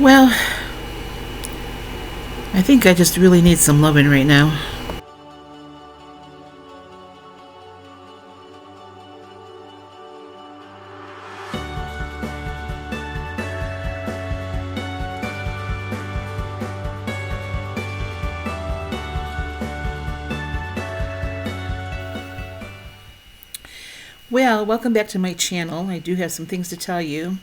Well, I think I just really need some loving right now. Well, welcome back to my channel. I do have some things to tell you.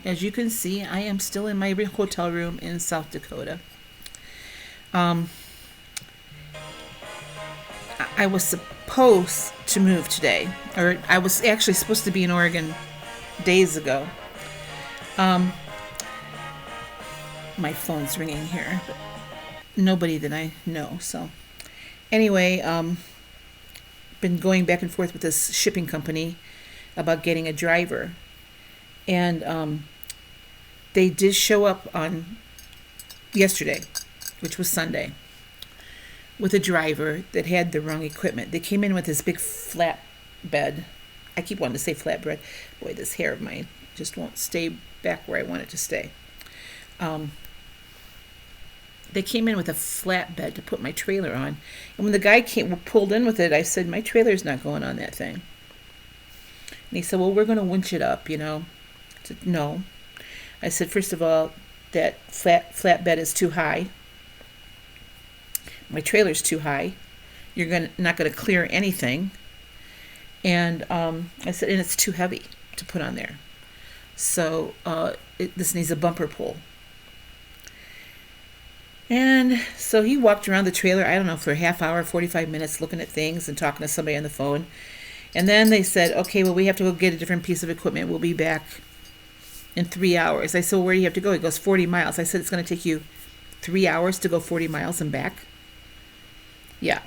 As you can see, I am still in my hotel room in South Dakota. Um, I was supposed to move today, or I was actually supposed to be in Oregon days ago. Um, my phone's ringing here, but nobody that I know. So anyway, been going back and forth with this shipping company about getting a driver, and they did show up on yesterday, which was Sunday, with a driver that had the wrong equipment. They came in with this big flat bed. I keep wanting to say flatbread. Boy, this hair of mine just won't stay back where I want it to stay. Um, they came in with a flatbed to put my trailer on. And when the guy pulled in with it, I said, my trailer's not going on that thing. And he said, well, we're going to winch it up, I said, no. I said, first of all, that flatbed is too high. My trailer's too high. You're not going to clear anything. And I said, and it's too heavy to put on there. So this needs a bumper pull. And so he walked around the trailer, I don't know, for a half hour, 45 minutes, looking at things and talking to somebody on the phone. And then they said, okay, well, we have to go get a different piece of equipment. We'll be back in 3 hours. I said, well, where do you have to go? He goes, 40 miles. I said, it's going to take you 3 hours to go 40 miles and back? Yeah.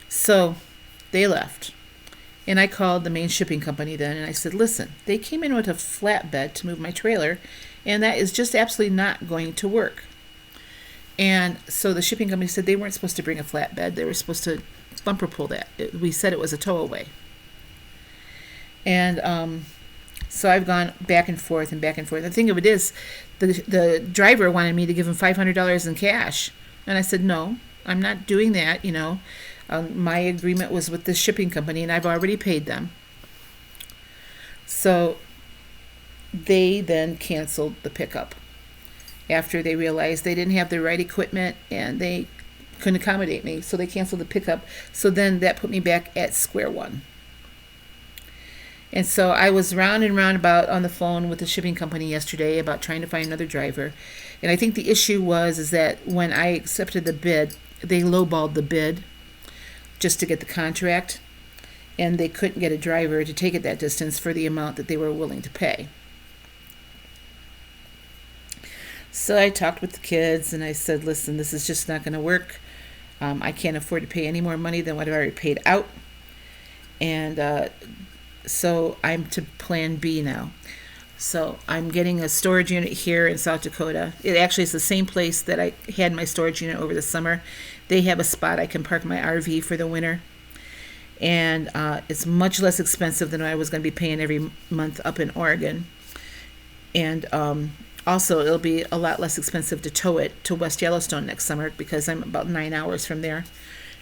So they left. And I called the main shipping company then, and I said, listen, they came in with a flatbed to move my trailer, and that is just absolutely not going to work. And so the shipping company said they weren't supposed to bring a flatbed. They were supposed to bumper pull that. We said it was a towaway. And so I've gone back and forth and back and forth. The thing of it is, the driver wanted me to give him $500 in cash. And I said, no, I'm not doing that, my agreement was with the shipping company, and I've already paid them. So they then canceled the pickup after they realized they didn't have the right equipment and they couldn't accommodate me. So they canceled the pickup. So then that put me back at square one. And so I was round and round about on the phone with the shipping company yesterday about trying to find another driver. And I think the issue is that when I accepted the bid, they lowballed the bid just to get the contract, and they couldn't get a driver to take it that distance for the amount that they were willing to pay. So I talked with the kids and I said, listen, this is just not going to work. I can't afford to pay any more money than what I already paid out. And so I'm to plan B now. So I'm getting a storage unit here in South Dakota. It actually is the same place that I had my storage unit over the summer. They have a spot I can park my RV for the winter. And it's much less expensive than I was going to be paying every month up in Oregon. And also, it'll be a lot less expensive to tow it to West Yellowstone next summer because I'm about 9 hours from there,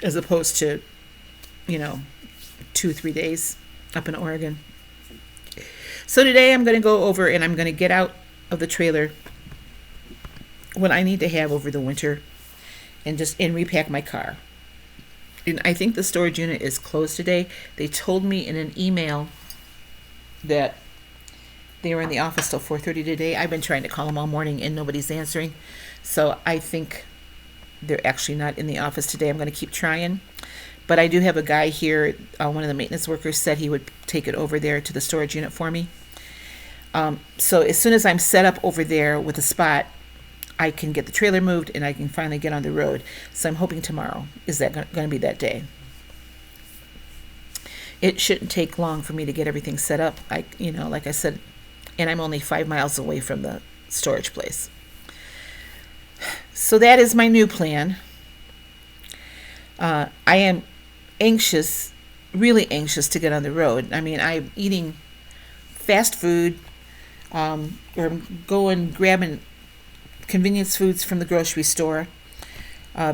as opposed to, 2-3 days up in Oregon. So today I'm going to go over and I'm going to get out of the trailer what I need to have over the winter and repack my car. And I think the storage unit is closed today. They told me in an email that they were in the office till 4:30 today. I've been trying to call them all morning and nobody's answering. So I think they're actually not in the office today. I'm going to keep trying. But I do have a guy here, one of the maintenance workers said he would take it over there to the storage unit for me. So as soon as I'm set up over there with a spot, I can get the trailer moved and I can finally get on the road. So I'm hoping tomorrow is that going to be that day. It shouldn't take long for me to get everything set up. Like I said, and I'm only 5 miles away from the storage place. So that is my new plan. I am anxious, really anxious to get on the road. I mean, I'm eating fast food, or going grabbing convenience foods from the grocery store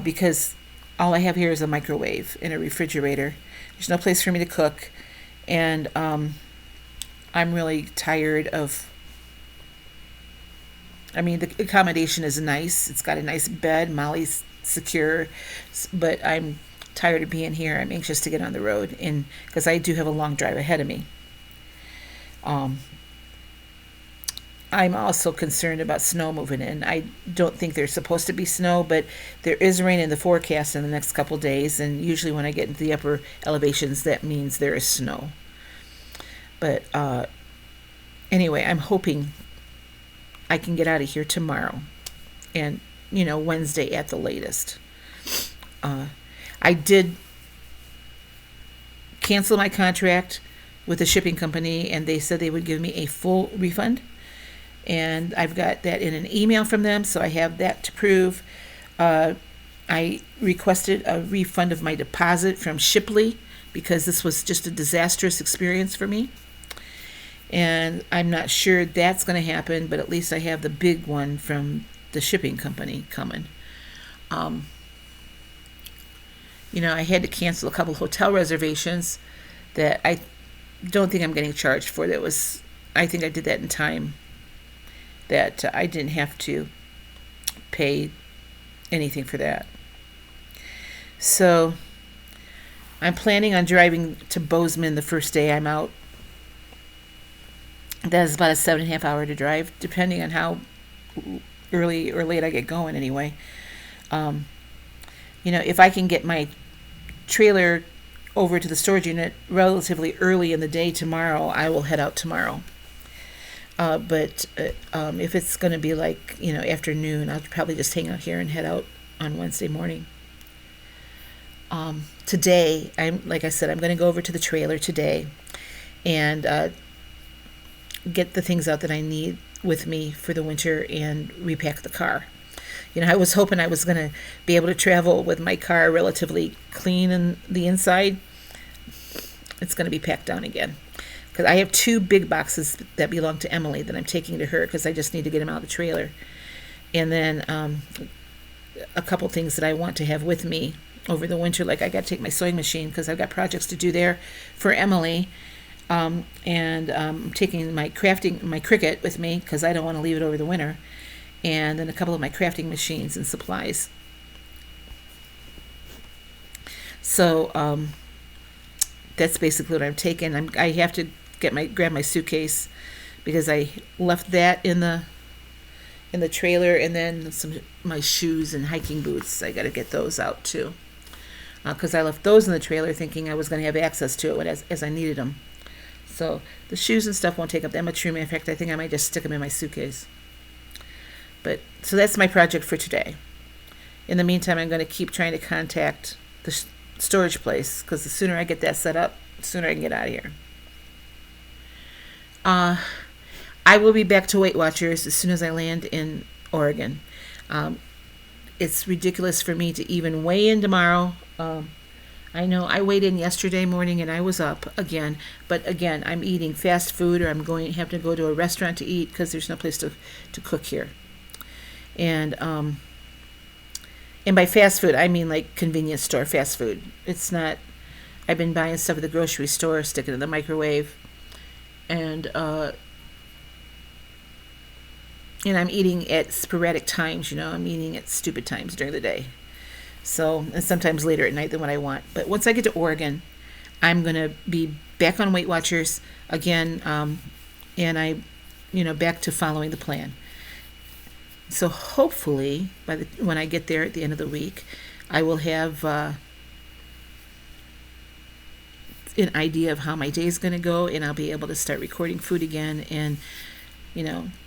because all I have here is a microwave and a refrigerator. There's no place for me to cook, and I'm really tired of. I mean, the accommodation is nice. It's got a nice bed. Molly's secure, but I'm tired of being here. I'm anxious to get on the road, and because I do have a long drive ahead of me. I'm also concerned about snow moving in. I don't think there's supposed to be snow, but there is rain in the forecast in the next couple days, and usually when I get into the upper elevations, that means there is snow. But anyway, I'm hoping I can get out of here tomorrow and, Wednesday at the latest. I did cancel my contract with the shipping company, and they said they would give me a full refund. And I've got that in an email from them, so I have that to prove. I requested a refund of my deposit from Shipley because this was just a disastrous experience for me. And I'm not sure that's going to happen, but at least I have the big one from the shipping company coming. I had to cancel a couple of hotel reservations that I don't think I'm getting charged for. I think I did that in time, that I didn't have to pay anything for that. So I'm planning on driving to Bozeman the first day I'm out. That is about a 7.5 hour to drive, depending on how early or late I get going anyway. If I can get my trailer over to the storage unit relatively early in the day tomorrow, I will head out tomorrow. But if it's going to be like, afternoon, I'll probably just hang out here and head out on Wednesday morning. Today, like I said, I'm going to go over to the trailer today and get the things out that I need with me for the winter and repack the car. I was hoping I was going to be able to travel with my car relatively clean in the inside. It's going to be packed down again. Because I have 2 big boxes that belong to Emily that I'm taking to her because I just need to get them out of the trailer. And then a couple things that I want to have with me over the winter, like I got to take my sewing machine because I've got projects to do there for Emily. And I'm taking my Cricut with me because I don't want to leave it over the winter. And then a couple of my crafting machines and supplies. So that's basically what I'm taking. I have to grab my suitcase because I left that in the trailer, and then my shoes and hiking boots. I got to get those out too because I left those in the trailer thinking I was going to have access to it as I needed them. So the shoes and stuff won't take up that much room. In fact, I think I might just stick them in my suitcase. But so that's my project for today. In the meantime, I'm going to keep trying to contact the storage place because the sooner I get that set up, the sooner I can get out of here. I will be back to Weight Watchers as soon as I land in Oregon. It's ridiculous for me to even weigh in tomorrow. I know I weighed in yesterday morning and I was up again, but again, I'm eating fast food, or I'm going to have to go to a restaurant to eat because there's no place to cook here. And by fast food, I mean like convenience store fast food. It's not. I've been buying stuff at the grocery store, sticking it in the microwave, and I'm eating at sporadic times. I'm eating at stupid times during the day. So, and sometimes later at night than what I want. But once I get to Oregon, I'm gonna be back on Weight Watchers again, and back to following the plan. So hopefully, when I get there at the end of the week, I will have an idea of how my day is going to go, and I'll be able to start recording food again, and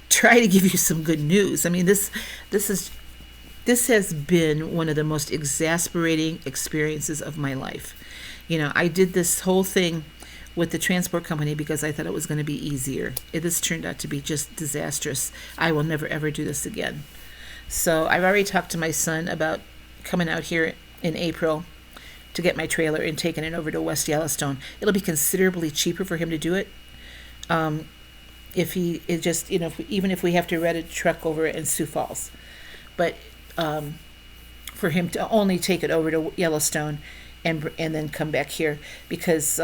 try to give you some good news. I mean, this has been one of the most exasperating experiences of my life. I did this whole thing with the transport company because I thought it was going to be easier. This turned out to be just disastrous. I will never ever do this again. So I've already talked to my son about coming out here in April to get my trailer and taking it over to West Yellowstone. It'll be considerably cheaper for him to do it. if he is just, even if we have to rent a truck over in Sioux Falls. But for him to only take it over to Yellowstone and then come back here, because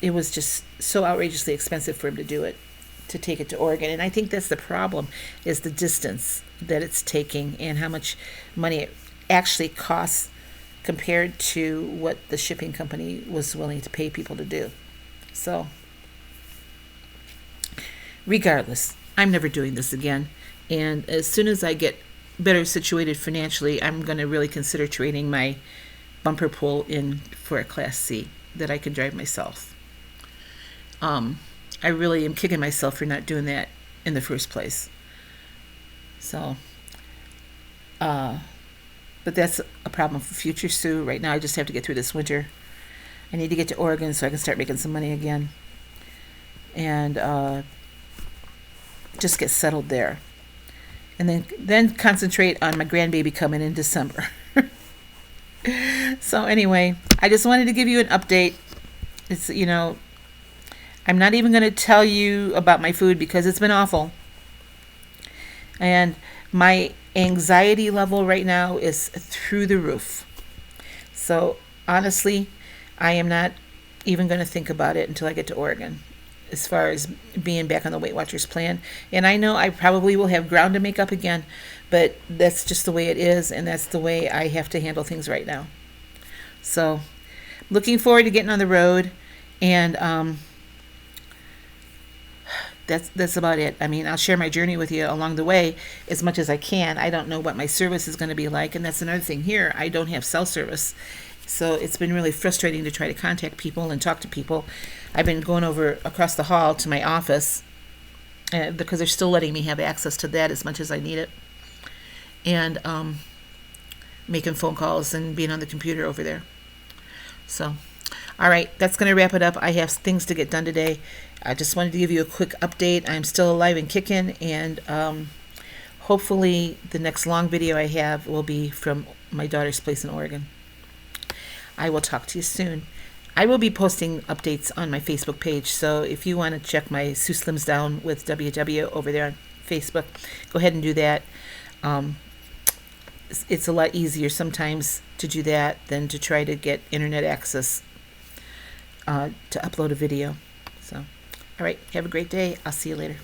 it was just so outrageously expensive for him to do it, to take it to Oregon. And I think that's the problem, is the distance that it's taking and how much money it actually costs compared to what the shipping company was willing to pay people to do. So regardless, I'm never doing this again. And as soon as I get better situated financially, I'm going to really consider trading my bumper pull in for a Class C that I can drive myself. I really am kicking myself for not doing that in the first place. So, but that's a problem for future Sue. Right now, I just have to get through this winter. I need to get to Oregon so I can start making some money again. And just get settled there. And then concentrate on my grandbaby coming in December. So anyway, I just wanted to give you an update. It's, I'm not even going to tell you about my food because it's been awful. And my anxiety level right now is through the roof. So honestly, I am not even going to think about it until I get to Oregon, as far as being back on the Weight Watchers plan. And I know I probably will have ground to make up again, but that's just the way it is, and that's the way I have to handle things right now. So looking forward to getting on the road, and that's about it. I mean, I'll share my journey with you along the way as much as I can. I don't know what my service is going to be like, and that's another thing here. I don't have cell service, so it's been really frustrating to try to contact people and talk to people. I've been going over across the hall to my office because they're still letting me have access to that as much as I need it, and making phone calls and being on the computer over there. So, all right, that's going to wrap it up. I have things to get done today. I just wanted to give you a quick update. I'm still alive and kicking, and hopefully the next long video I have will be from my daughter's place in Oregon. I will talk to you soon. I will be posting updates on my Facebook page, so if you want to check my sueslimsdown with WW over there on Facebook, go ahead and do that. It's a lot easier sometimes to do that than to try to get internet access to upload a video. So, all right, have a great day. I'll see you later.